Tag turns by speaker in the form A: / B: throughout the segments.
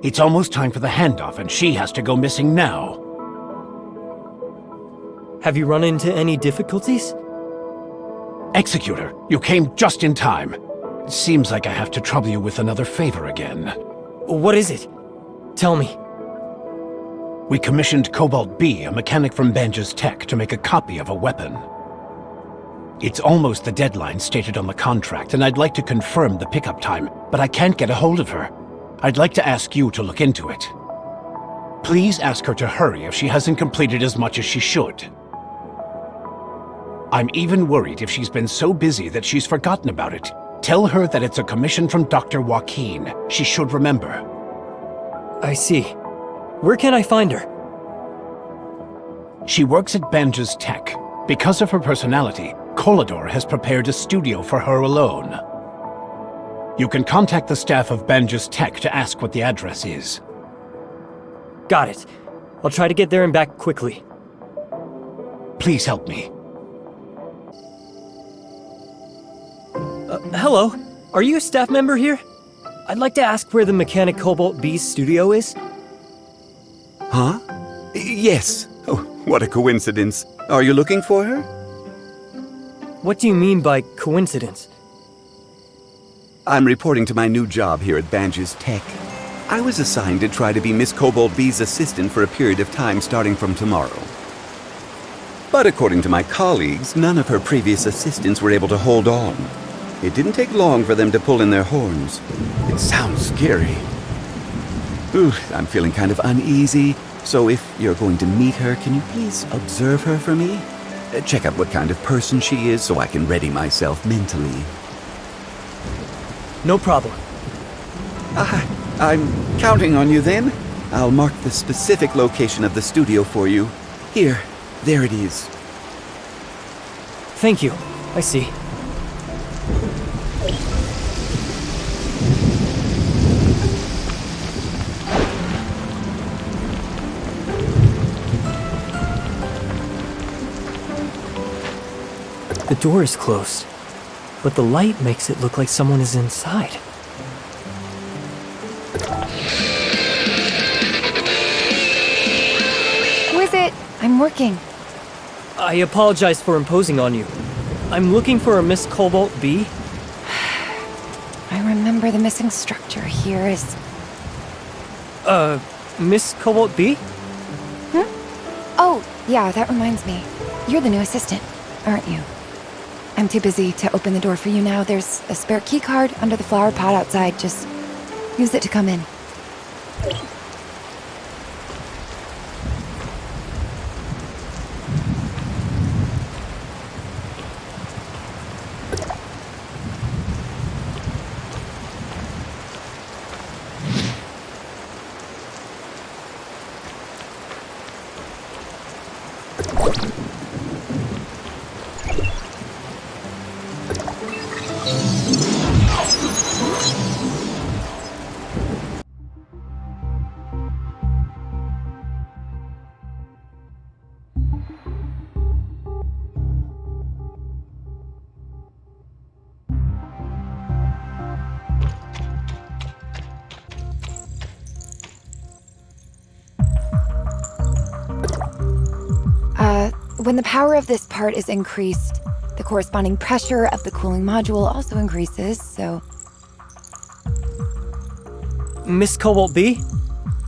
A: It's almost time for the handoff, and she has to go missing now.
B: Have you run into any difficulties?
A: Executor, you came just in time. It seems like I have to trouble you with another favor again.
B: What is it? Tell me.
A: We commissioned COBALT-B, a mechanic from Banja's Tech, to make a copy of a weapon. It's almost the deadline stated on the contract, and I'd like to confirm the pickup time, but I can't get a hold of her. I'd like to ask you to look into it. Please ask her to hurry if she hasn't completed as much as she should. I'm even worried if she's been so busy that she's forgotten about it. Tell her that it's a commission from Dr. Joaquin. She should remember.
B: I see. Where can I find her?
A: She works at Banja's Tech. Because of her personality, Kolador has prepared a studio for her alone. You can contact the staff of Banja's Tech to ask what the address is.
B: Got it. I'll try to get there and back quickly.
A: Please help me.
B: Hello. Are you a staff member here? I'd like to ask where the mechanic COBALT-B's studio is.
C: Huh? Yes. Oh, what a coincidence. Are you looking for her?
B: What do you mean by coincidence?
C: I'm reporting to my new job here at Banja's Tech. I was assigned to try to be Miss COBALT-B's assistant for a period of time starting from tomorrow. But according to my colleagues, none of her previous assistants were able to hold on. It didn't take long for them to pull in their horns. It sounds scary. Ooh, I'm feeling kind of uneasy, so if you're going to meet her, can you please observe her for me? Check out what kind of person she is so I can ready myself mentally.
B: No problem.
C: I'm counting on you then. I'll mark the specific location of the studio for you. Here, there it is.
B: Thank you. I see. The door is closed, but the light makes it look like someone is inside.
D: Who is it? I'm working.
B: I apologize for imposing on you. I'm looking for a Miss COBALT-B.
D: I remember the missing structure here is...
B: Miss COBALT-B?
D: Oh, yeah, that reminds me. You're the new assistant, aren't you? I'm too busy to open the door for you now. There's a spare key card under the flower pot outside. Just use it to come in. When the power of this part is increased, the corresponding pressure of the cooling module also increases, so...
B: Miss COBALT-B?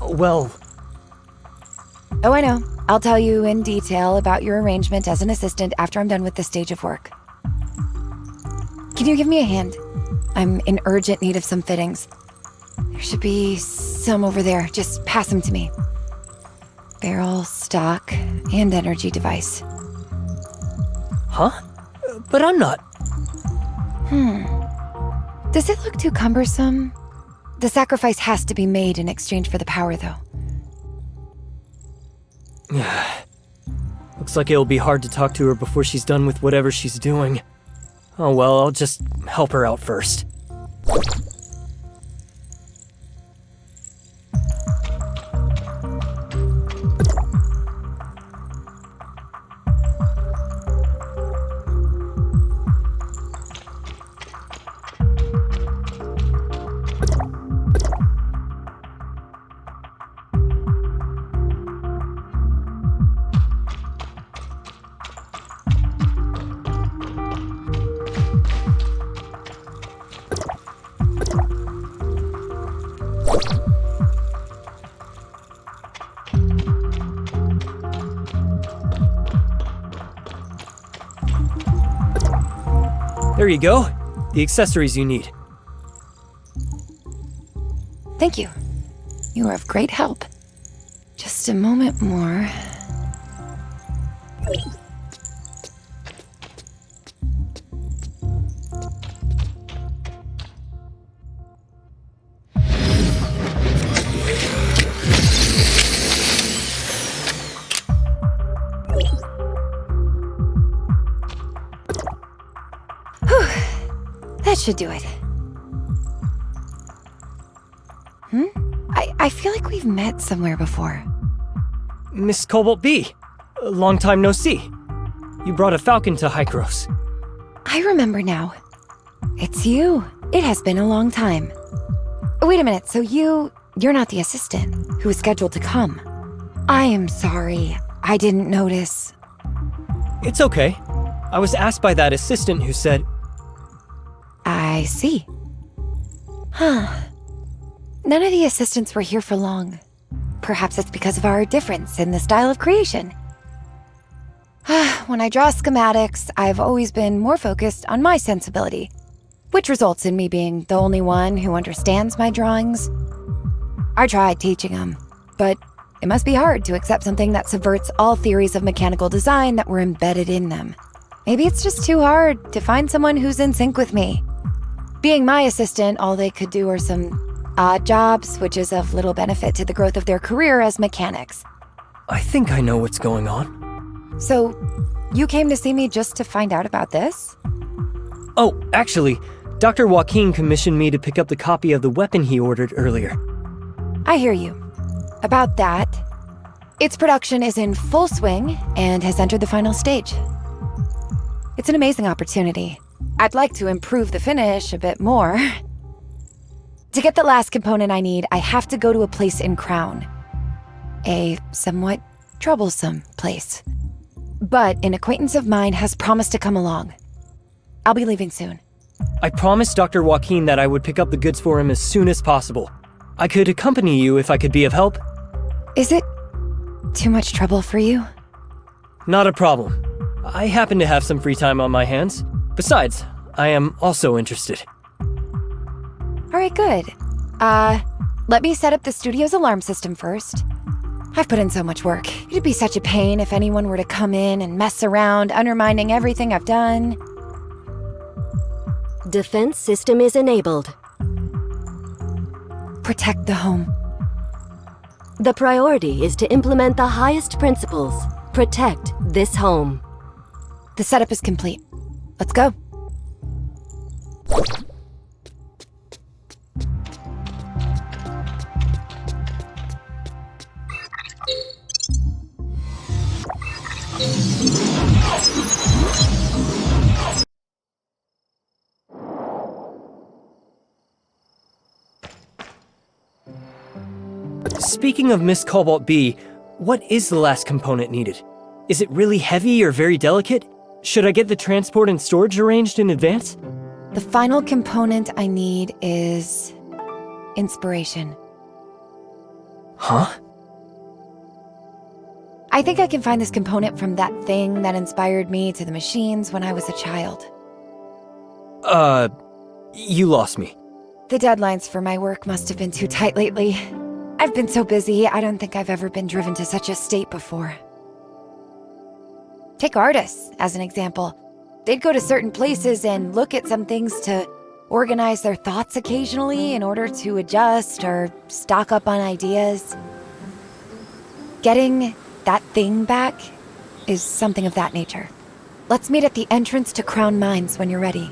B: Well...
D: Oh, I know. I'll tell you in detail about your arrangement as an assistant after I'm done with this stage of work. Can you give me a hand? I'm in urgent need of some fittings. There should be some over there. Just pass them to me. Barrel, stock, and energy device.
B: Huh? But I'm not...
D: Does it look too cumbersome? The sacrifice has to be made in exchange for the power, though.
B: Looks like it'll be hard to talk to her before she's done with whatever she's doing. Oh well, I'll just help her out first. There you go. The accessories you need.
D: Thank you. You are of great help. Just a moment more. That should do it. I feel like we've met somewhere before.
B: Miss COBALT-B. Long time no see. You brought a falcon to Hykros.
D: I remember now. It's you. It has been a long time. Wait a minute, so you're not the assistant who was scheduled to come. I am sorry. I didn't notice.
B: It's okay. I was asked by that assistant who said...
D: I see. Huh. None of the assistants were here for long. Perhaps it's because of our difference in the style of creation. When I draw schematics, I've always been more focused on my sensibility, which results in me being the only one who understands my drawings. I tried teaching them, but it must be hard to accept something that subverts all theories of mechanical design that were embedded in them. Maybe it's just too hard to find someone who's in sync with me. Being my assistant, all they could do are some odd jobs, which is of little benefit to the growth of their career as mechanics.
B: I think I know what's going on.
D: So, you came to see me just to find out about this?
B: Oh, actually, Dr. Joaquin commissioned me to pick up the copy of the weapon he ordered earlier.
D: I hear you. About that, its production is in full swing and has entered the final stage. It's an amazing opportunity. I'd like to improve the finish a bit more. To get the last component I need, I have to go to a place in Crown. A somewhat troublesome place. But an acquaintance of mine has promised to come along. I'll be leaving soon.
B: I promised Dr. Joaquin that I would pick up the goods for him as soon as possible. I could accompany you if I could be of help.
D: Is it too much trouble for you?
B: Not a problem. I happen to have some free time on my hands. Besides, I am also interested.
D: All right, good. Let me set up the studio's alarm system first. I've put in so much work. It'd be such a pain if anyone were to come in and mess around, undermining everything I've done.
E: Defense system is enabled.
D: Protect the home.
E: The priority is to implement the highest principles. Protect this home.
D: The setup is complete. Let's go.
B: Speaking of Miss COBALT-B, what is the last component needed? Is it really heavy or very delicate? Should I get the transport and storage arranged in advance?
D: The final component I need is inspiration.
B: Huh?
D: I think I can find this component from that thing that inspired me to the machines when I was a child.
B: You lost me.
D: The deadlines for my work must have been too tight lately. I've been so busy, I don't think I've ever been driven to such a state before. Take artists as an example. They'd go to certain places and look at some things to organize their thoughts occasionally in order to adjust or stock up on ideas. Getting that thing back is something of that nature. Let's meet at the entrance to Crown Mines when you're ready.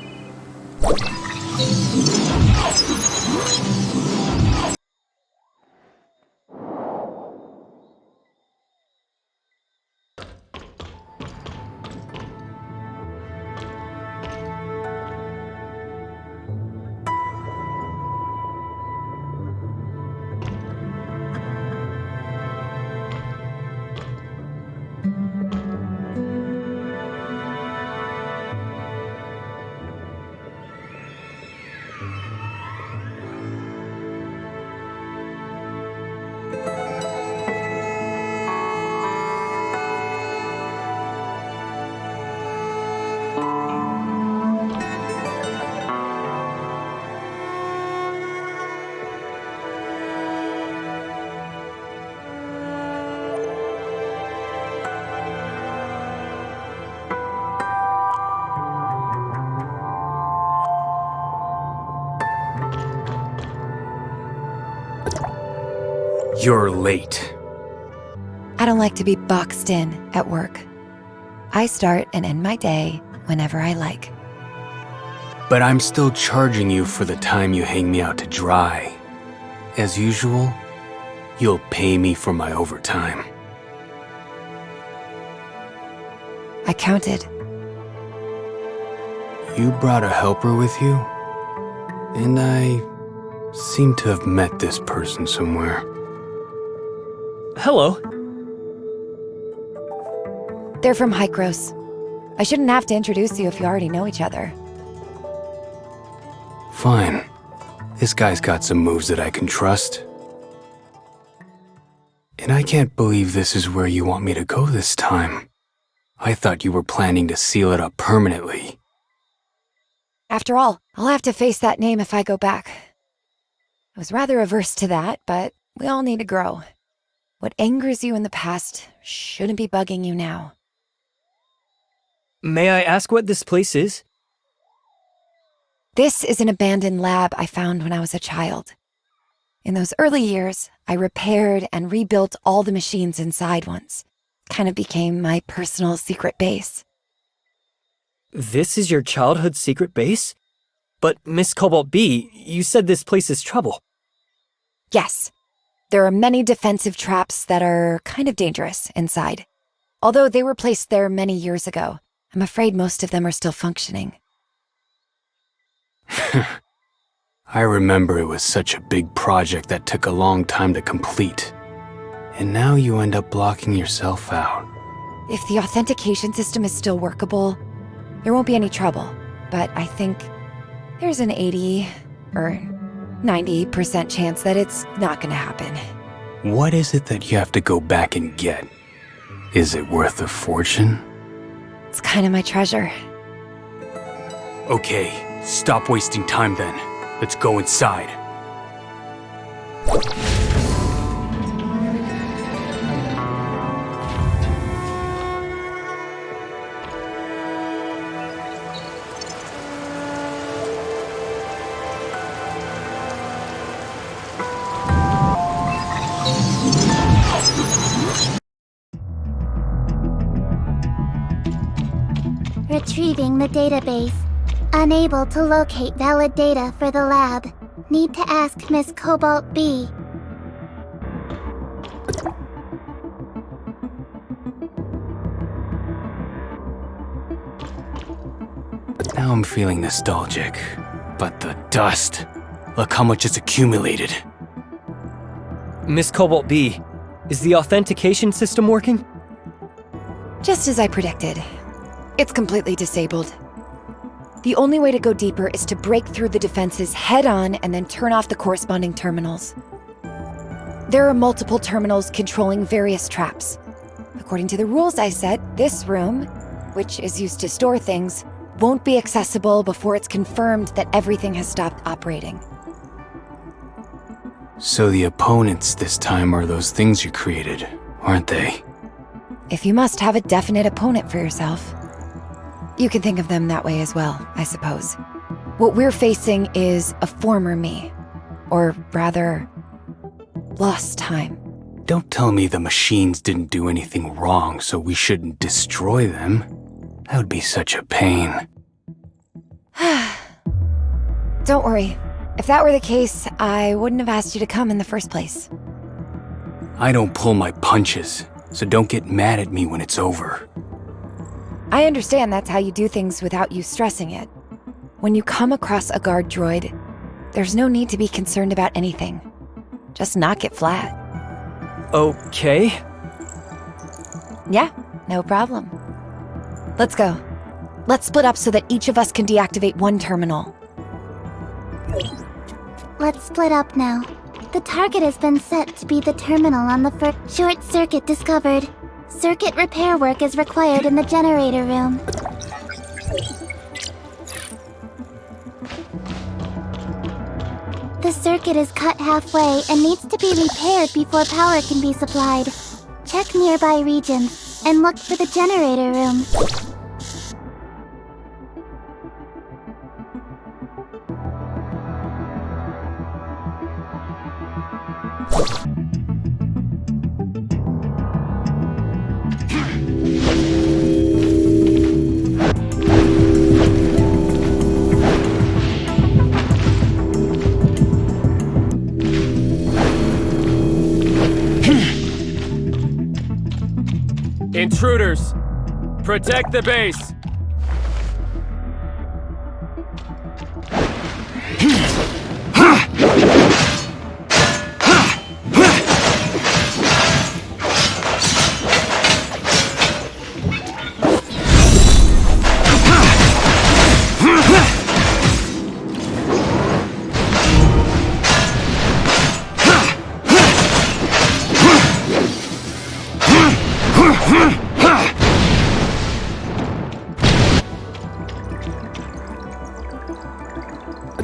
F: You're late.
D: I don't like to be boxed in at work. I start and end my day whenever I like.
F: But I'm still charging you for the time you hang me out to dry. As usual, you'll pay me for my overtime.
D: I counted.
F: You brought a helper with you? And I seem to have met this person somewhere.
B: Hello.
D: They're from Hykros. I shouldn't have to introduce you if you already know each other.
F: Fine. This guy's got some moves that I can trust. And I can't believe this is where you want me to go this time. I thought you were planning to seal it up permanently.
D: After all, I'll have to face that name if I go back. I was rather averse to that, but we all need to grow. What angers you in the past shouldn't be bugging you now.
B: May I ask what this place is?
D: This is an abandoned lab I found when I was a child. In those early years, I repaired and rebuilt all the machines inside once. Kind of became my personal secret base.
B: This is your childhood secret base? But Miss COBALT-B, you said this place is trouble.
D: Yes. There are many defensive traps that are kind of dangerous inside. Although they were placed there many years ago, I'm afraid most of them are still functioning.
F: I remember it was such a big project that took a long time to complete. And now you end up blocking yourself out.
D: If the authentication system is still workable, there won't be any trouble. But I think there's an 80 or 90% chance that it's not gonna happen.
F: What is it that you have to go back and get? Is it worth a fortune?
D: It's kind of my treasure.
F: Okay, stop wasting time then. Let's go inside.
G: Retrieving the database. Unable to locate valid data for the lab. Need to ask Miss COBALT-B.
F: Now I'm feeling nostalgic. But the dust. Look how much it's accumulated.
B: Miss COBALT-B, is the authentication system working?
D: Just as I predicted. It's completely disabled. The only way to go deeper is to break through the defenses head-on and then turn off the corresponding terminals. There are multiple terminals controlling various traps. According to the rules I set, this room, which is used to store things, won't be accessible before it's confirmed that everything has stopped operating.
F: So the opponents this time are those things you created, aren't they?
D: If you must have a definite opponent for yourself. You can think of them that way as well, I suppose. What we're facing is a former me. Or rather, lost time.
F: Don't tell me the machines didn't do anything wrong, so we shouldn't destroy them. That would be such a pain.
D: Don't worry. If that were the case, I wouldn't have asked you to come in the first place.
F: I don't pull my punches, so don't get mad at me when it's over.
D: I understand that's how you do things without you stressing it. When you come across a guard droid, there's no need to be concerned about anything. Just knock it flat.
B: Okay.
D: Yeah, no problem. Let's go. Let's split up so that each of us can deactivate one terminal.
G: Let's split up now. The target has been set to be the terminal on the first short circuit discovered. Circuit repair work is required in the generator room. The circuit is cut halfway and needs to be repaired before power can be supplied. Check nearby regions and look for the generator room.
B: Intruders! Protect the base!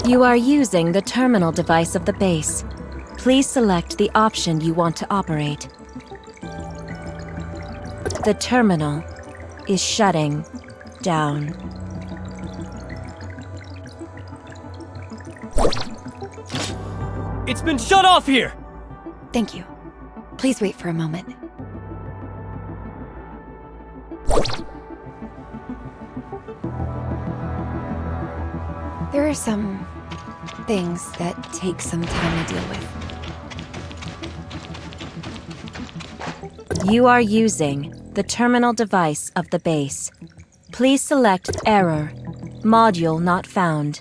E: You are using the terminal device of the base. Please select the option you want to operate. The terminal is shutting down.
B: It's been shut off here!
D: Thank you. Please wait for a moment. There are some things that take some time to deal with.
E: You are using the terminal device of the base. Please select Error. Module not found.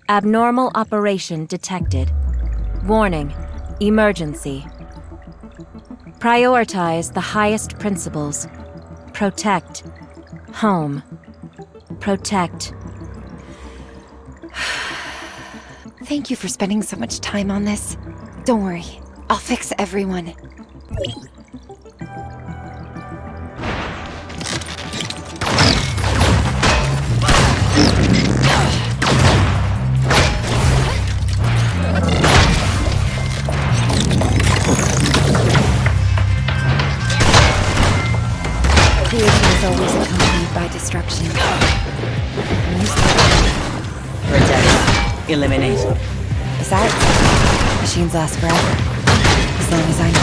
E: Abnormal operation detected. Warning. Emergency. Prioritize the highest principles. Protect. Home. Protect.
D: Thank you for spending so much time on this. Don't worry, I'll fix everyone. Creation is always accompanied by destruction. I'm used to it.
H: Protect. Eliminate.
D: Besides, machines last forever. As long as I know.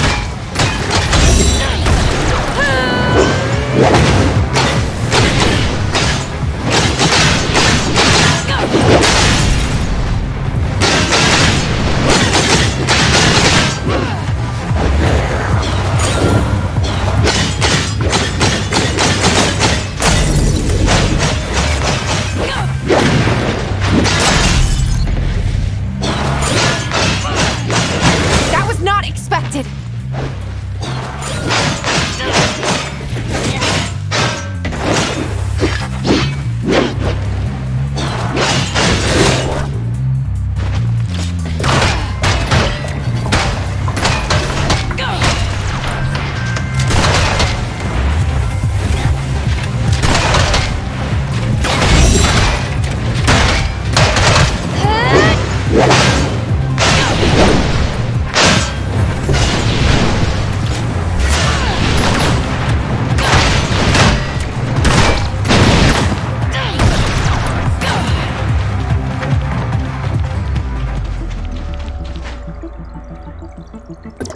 D: That was not expected!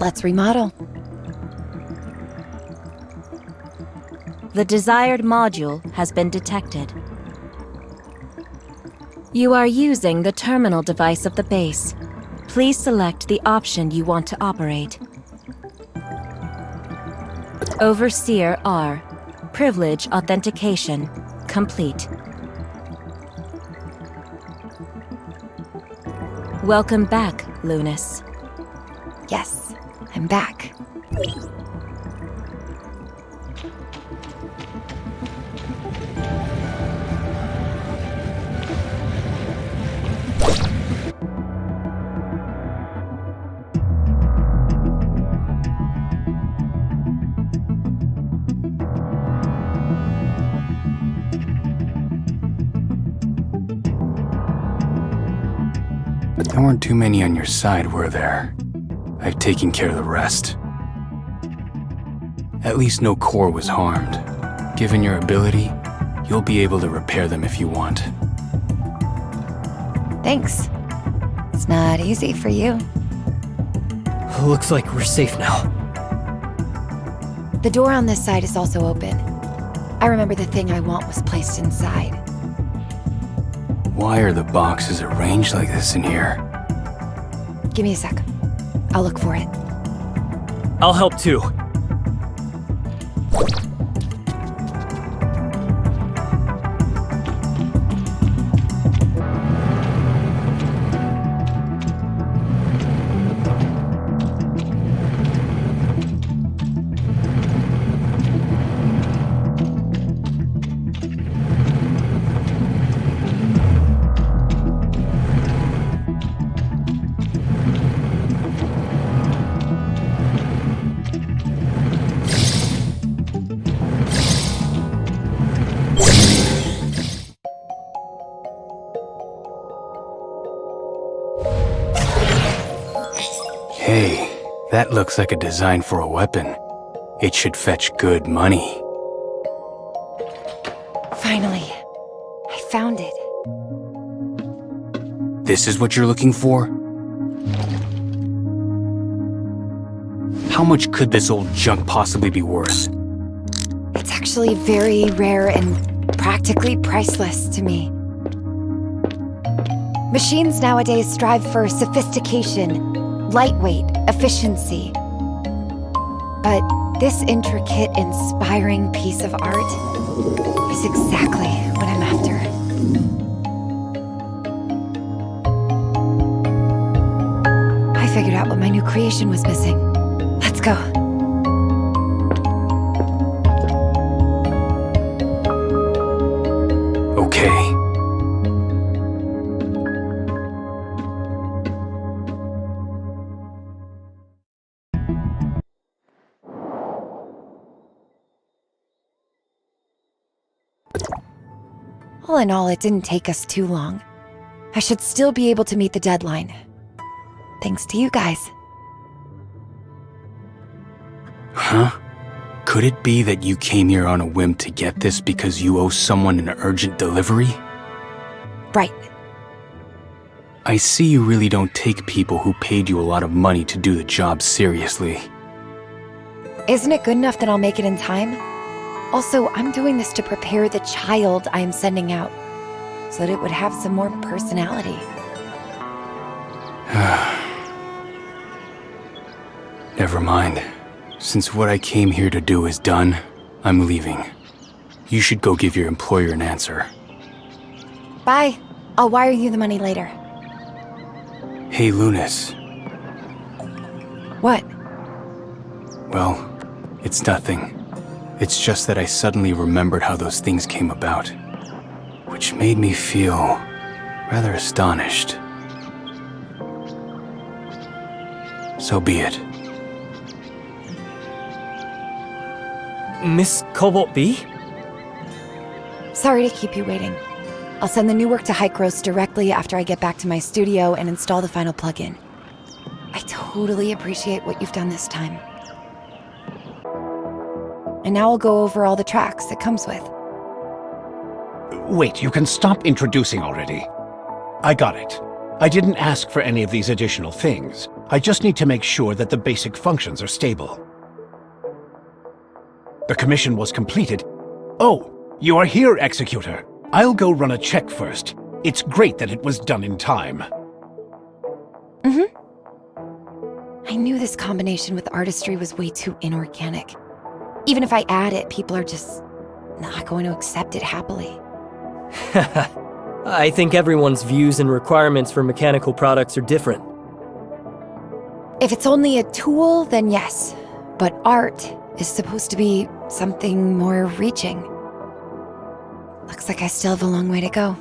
D: Let's remodel.
E: The desired module has been detected. You are using the terminal device of the base. Please select the option you want to operate. Overseer R. Privilege authentication complete. Welcome back, Lunas.
D: Yes, I'm back.
F: There weren't too many on your side, were there? I've taken care of the rest. At least no core was harmed. Given your ability, you'll be able to repair them if you want.
D: Thanks. It's not easy for you.
B: Looks like we're safe now.
D: The door on this side is also open. I remember the thing I want was placed inside.
F: Why are the boxes arranged like this in here?
D: Give me a sec. I'll look for it.
B: I'll help too.
F: Hey, that looks like a design for a weapon. It should fetch good money.
D: Finally, I found it.
F: This is what you're looking for? How much could this old junk possibly be worth?
D: It's actually very rare and practically priceless to me. Machines nowadays strive for sophistication, lightweight, efficiency. But this intricate, inspiring piece of art is exactly what I'm after. I figured out what my new creation was missing. Let's go.
F: Okay.
D: All in all, it didn't take us too long. I should still be able to meet the deadline. Thanks to you guys.
F: Huh? Could it be that you came here on a whim to get this because you owe someone an urgent delivery?
D: Right.
F: I see you really don't take people who paid you a lot of money to do the job seriously.
D: Isn't it good enough that I'll make it in time? Also, I'm doing this to prepare the child I am sending out, so that it would have some more personality.
F: Never mind. Since what I came here to do is done, I'm leaving. You should go give your employer an answer.
D: Bye. I'll wire you the money later.
F: Hey, Lunas.
D: What?
F: Well, it's nothing. It's just that I suddenly remembered how those things came about, which made me feel rather astonished. So be it.
B: Miss COBALT-B?
D: Sorry to keep you waiting. I'll send the new work to Hykros directly after I get back to my studio and install the final plugin. I totally appreciate what you've done this time. And now I'll go over all the tracks it comes with.
A: Wait, you can stop introducing already. I got it. I didn't ask for any of these additional things. I just need to make sure that the basic functions are stable. The commission was completed. Oh, you are here, Executor. I'll go run a check first. It's great that it was done in time.
D: I knew this combination with artistry was way too inorganic. Even if I add it, people are just not going to accept it happily.
B: I think everyone's views and requirements for mechanical products are different.
D: If it's only a tool, then yes. But art is supposed to be something more reaching. Looks like I still have a long way to go.